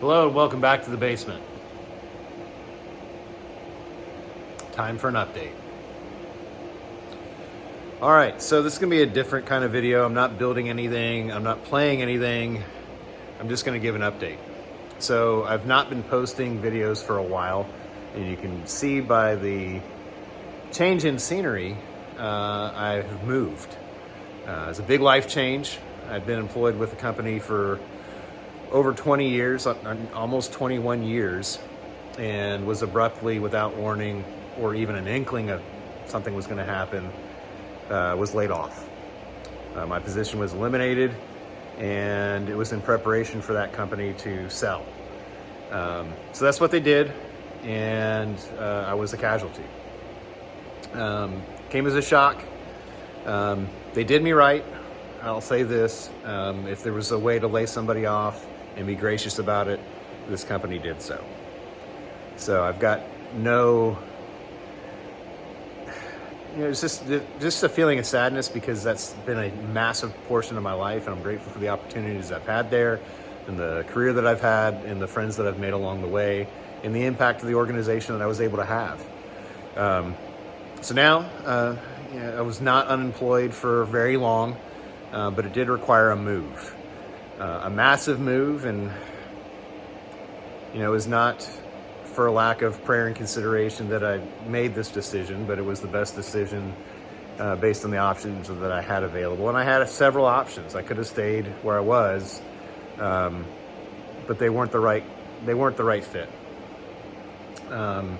Hello and welcome back to the basement. Time for an update. All right, so this is gonna be a different kind of video. I'm not building anything, I'm not playing anything. I'm just gonna give an update. So I've not been posting videos for a while, and you can see by the change in scenery, I've moved. It's a big life change. I've been employed with the company for over 20 years, almost 21 years, and was abruptly, without warning or even an inkling of something was going to happen, was laid off. My position was eliminated, and it was in preparation for that company to sell. So that's what they did, and I was a casualty. Came as a shock. They did me right. I'll say this, if there was a way to lay somebody off and be gracious about it, this company did so. So I've got no, it's just a feeling of sadness, because that's been a massive portion of my life, and I'm grateful for the opportunities I've had there, and the career that I've had, and the friends that I've made along the way, and the impact of the organization that I was able to have. So now, I was not unemployed for very long, but it did require a move. A massive move, and it was not for lack of prayer and consideration that I made this decision, but it was the best decision based on the options that I had available. And I had several options. I could have stayed where I was, but they weren't the right fit. The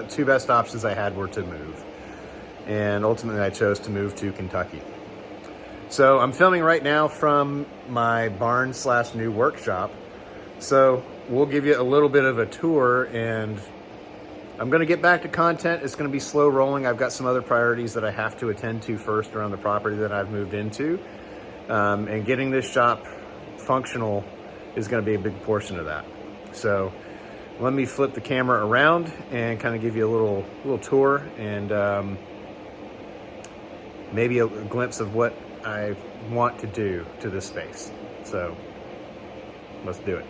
two best options I had were to move, and ultimately I chose to move to Kentucky. So I'm filming right now from my barn/new workshop. So we'll give you a little bit of a tour, and I'm gonna get back to content. It's gonna be slow rolling. I've got some other priorities that I have to attend to first around the property that I've moved into. And getting this shop functional is gonna be a big portion of that. So let me flip the camera around and kind of give you a little tour, and maybe a glimpse of what I want to do to this space. So let's do it.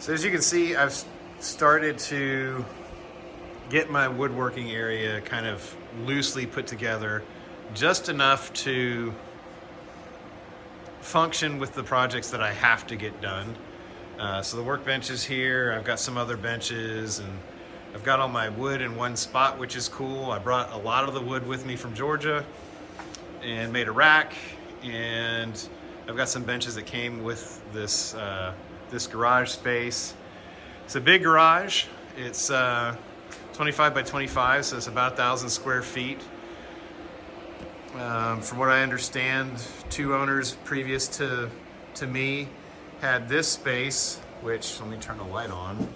So as you can see, I've started to get my woodworking area kind of loosely put together, just enough to function with the projects that I have to get done. So the workbench is here. I've got some other benches, and I've got all my wood in one spot, which is cool. I brought a lot of the wood with me from Georgia and made a rack, and I've got some benches that came with this this garage space. It's a big garage. It's 25 by 25, so it's about 1,000 square feet. From what I understand, two owners previous to me had this space, which, let me turn the light on.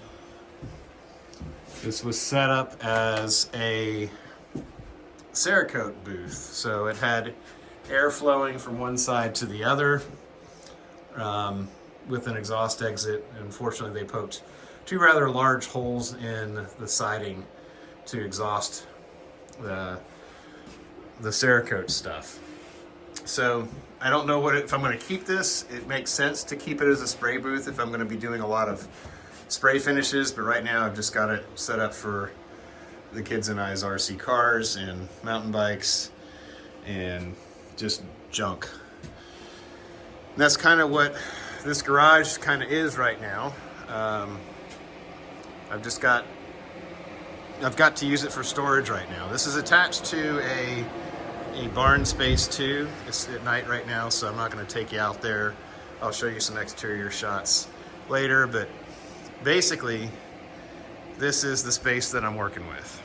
This was set up as a Cerakote booth, so it had air flowing from one side to the other, with an exhaust exit. Unfortunately, they poked two rather large holes in the siding to exhaust the Cerakote stuff. So I don't know if I'm going to keep this. It makes sense to keep it as a spray booth if I'm going to be doing a lot of spray finishes, but right now I've just got it set up for the kids and I's RC cars and mountain bikes and just junk. And that's kind of what this garage kind of is right now. I've got to use it for storage right now. This is attached to a barn space too. It's at night right now, so I'm not going to take you out there. I'll show you some exterior shots later, but basically this is the space that I'm working with.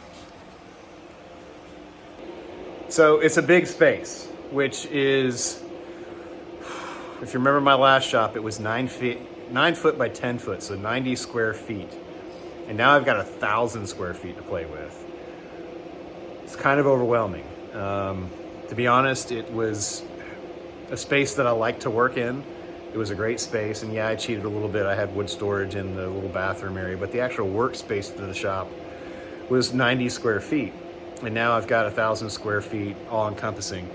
So it's a big space, which is, if you remember my last shop, it was 9 foot by 10 foot, so 90 square feet. And now I've got 1,000 square feet to play with. It's kind of overwhelming. To be honest, it was a space that I like to work in. It was a great space, and yeah, I cheated a little bit. I had wood storage in the little bathroom area, but the actual workspace of the shop was 90 square feet. And now I've got 1,000 square feet all encompassing.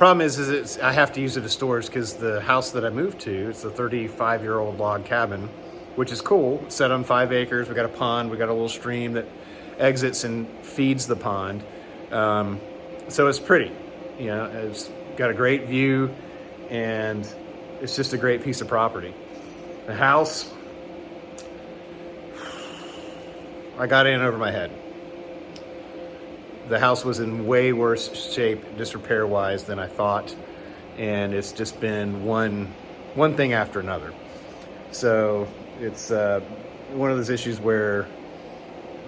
problem is I have to use it as storage because the house that I moved to, it's a 35-year-old log cabin, which is cool. It's set on 5 acres. We got a pond. We got a little stream that exits and feeds the pond. So it's pretty, you know, it's got a great view and it's just a great piece of property. The house, I got in over my head. The house was in way worse shape, disrepair-wise, than I thought, and it's just been one thing after another. So it's one of those issues where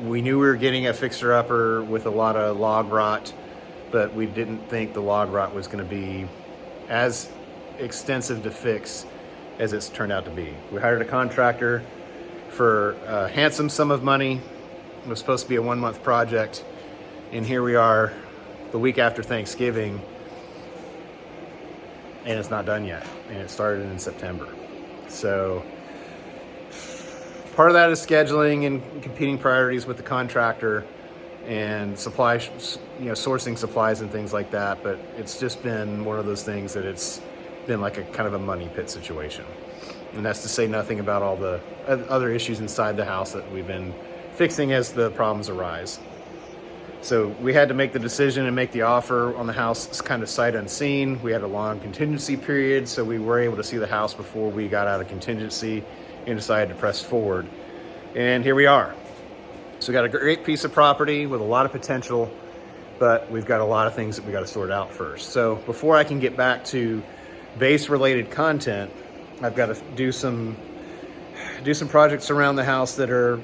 we knew we were getting a fixer-upper with a lot of log rot, but we didn't think the log rot was going to be as extensive to fix as it's turned out to be. We hired a contractor for a handsome sum of money. It was supposed to be a 1-month project. And here we are the week after Thanksgiving and it's not done yet. And it started in September. So part of that is scheduling and competing priorities with the contractor and supply, you know, sourcing supplies and things like that. But it's just been one of those things that it's been like a kind of a money pit situation. And that's to say nothing about all the other issues inside the house that we've been fixing as the problems arise. So we had to make the decision and make the offer on the house kind of sight unseen. We had a long contingency period, so we were able to see the house before we got out of contingency and decided to press forward. And here we are. So we got a great piece of property with a lot of potential, but we've got a lot of things that we got to sort out first. So before I can get back to base-related content, I've got to do some projects around the house that are,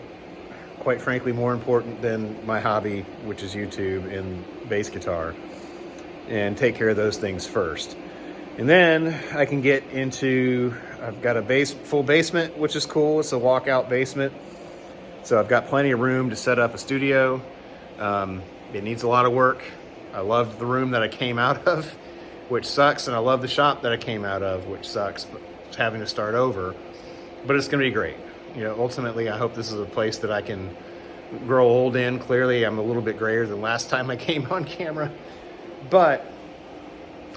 quite frankly, more important than my hobby, which is YouTube and bass guitar, and take care of those things first. And then I can get into, I've got a full basement, which is cool. It's a walkout basement. So I've got plenty of room to set up a studio. It needs a lot of work. I loved the room that I came out of, which sucks. And I love the shop that I came out of, which sucks, but having to start over, but it's going to be great. You know, ultimately, I hope this is a place that I can grow old in. Clearly, I'm a little bit grayer than last time I came on camera, but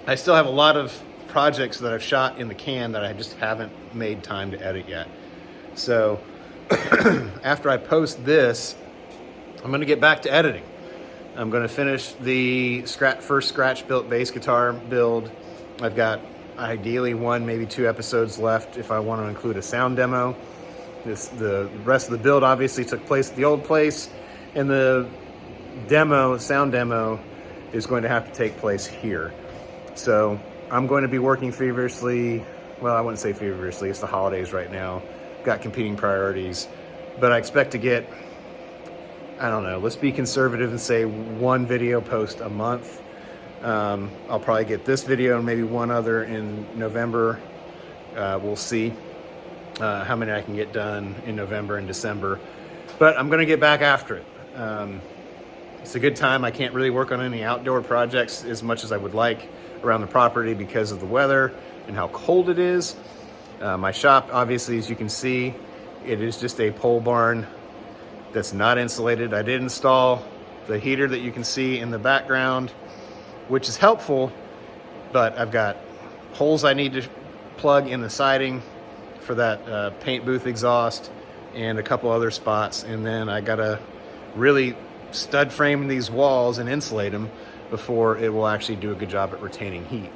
I still have a lot of projects that I've shot in the can that I just haven't made time to edit yet. So after I post this, I'm going to get back to editing. I'm going to finish the first scratch-built bass guitar build. I've got ideally 1, maybe 2 episodes left if I want to include a sound demo. The rest of the build obviously took place at the old place, and the sound demo is going to have to take place here. So I'm going to be working feverishly. Well, I wouldn't say feverishly, it's the holidays right now. Got competing priorities, but I expect to get, I don't know, let's be conservative and say 1 video post a month. I'll probably get this video and maybe 1 other in November. We'll see how many I can get done in November and December, but I'm going to get back after it. It's a good time. I can't really work on any outdoor projects as much as I would like around the property because of the weather and how cold it is. My shop, obviously, as you can see, it is just a pole barn that's not insulated. I did install the heater that you can see in the background, which is helpful, but I've got holes I need to plug in the siding for that paint booth exhaust and a couple other spots. And then I gotta really stud frame these walls and insulate them before it will actually do a good job at retaining heat.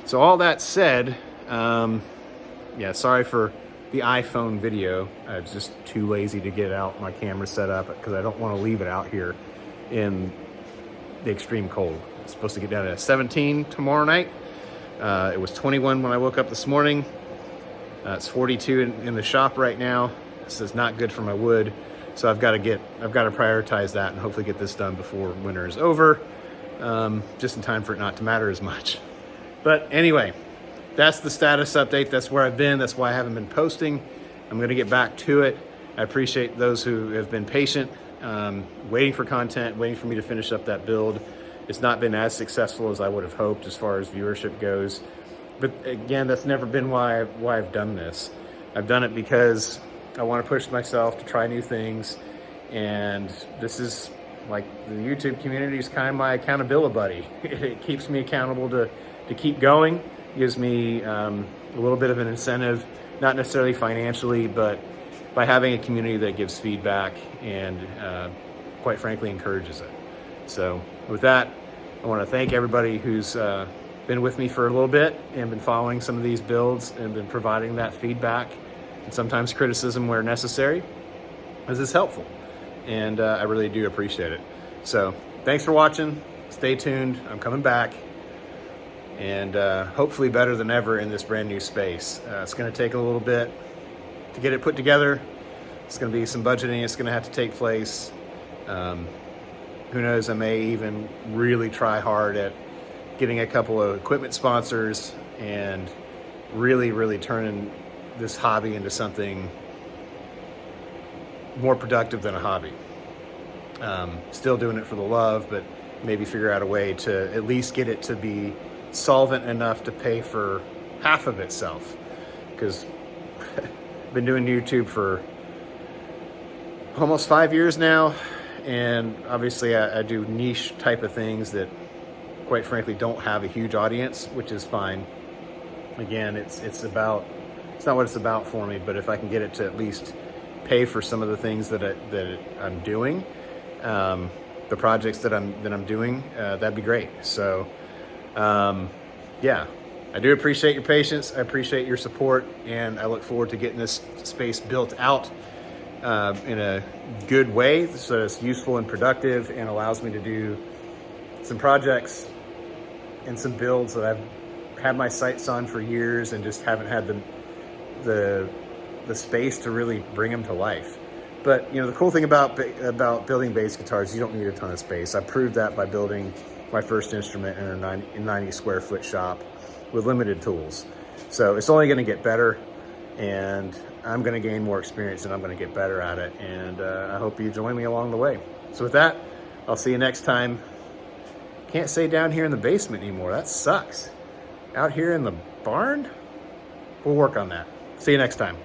So all that said, yeah, sorry for the iPhone video. I was just too lazy to get out my camera set up because I don't want to leave it out here in the extreme cold. It's supposed to get down to 17 tomorrow night. It was 21 when I woke up this morning. It's 42 in the shop right now. This is not good for my wood. So I've got to prioritize that and hopefully get this done before winter is over, just in time for it not to matter as much. But anyway, that's the status update. That's where I've been. That's why I haven't been posting. I'm going to get back to it. I appreciate those who have been patient, waiting for content, waiting for me to finish up that build. It's not been as successful as I would have hoped as far as viewership goes. But again, that's never been why I've done this. I've done it because I want to push myself to try new things. And this is like, the YouTube community is kind of my accountability buddy. It keeps me accountable to to keep going. Gives me a little bit of an incentive, not necessarily financially, but by having a community that gives feedback and quite frankly encourages it. So with that, I want to thank everybody who's been with me for a little bit and been following some of these builds and been providing that feedback and sometimes criticism where necessary. This is helpful, and I really do appreciate it. So thanks for watching. Stay tuned. I'm coming back, and hopefully better than ever in this brand new space. It's going to take a little bit to get it put together. It's going to be some budgeting. It's going to have to take place. Who knows, I may even really try hard at getting a couple of equipment sponsors and really turning this hobby into something more productive than a hobby. Still doing it for the love, but maybe figure out a way to at least get it to be solvent enough to pay for half of itself. Because I've been doing YouTube for almost 5 years now, and obviously I do niche type of things that quite frankly don't have a huge audience, which is fine. Again, it's not what it's about for me, but if I can get it to at least pay for some of the things that I'm doing, the projects that I'm doing, that'd be great. So yeah, I do appreciate your patience. I appreciate your support, and I look forward to getting this space built out in a good way so it's useful and productive and allows me to do some projects and some builds that I've had my sights on for years and just haven't had the space to really bring them to life. But you know, the cool thing about building bass guitars, you don't need a ton of space. I proved that by building my first instrument in a 90 square foot shop with limited tools. So it's only going to get better, and I'm going to gain more experience, and I'm going to get better at it. And I hope you join me along the way. So with that, I'll see you next time. Can't say down here in the basement anymore. That sucks. Out here in the barn? We'll work on that. See you next time.